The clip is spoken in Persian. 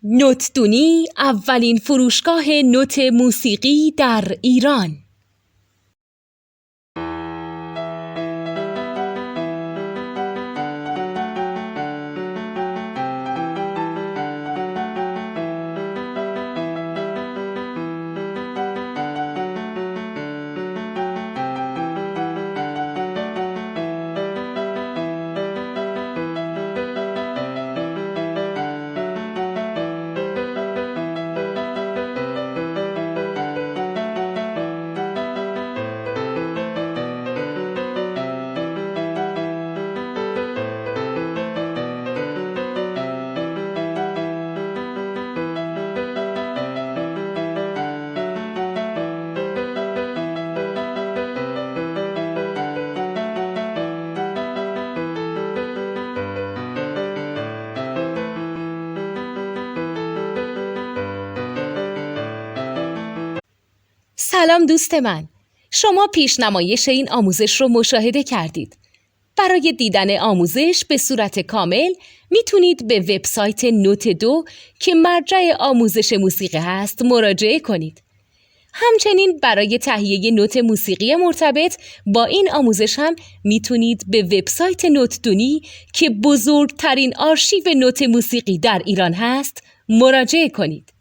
نوتدونی اولین فروشگاه نوت موسیقی در ایران. سلام دوست من، شما پیشنمایش این آموزش رو مشاهده کردید. برای دیدن آموزش به صورت کامل میتونید به وبسایت نوت 2 که مرجع آموزش موسیقی هست مراجعه کنید. همچنین برای تهیه نوت موسیقی مرتبط با این آموزش هم میتونید به وبسایت نوتدونی که بزرگترین آرشیو نوت موسیقی در ایران هست مراجعه کنید.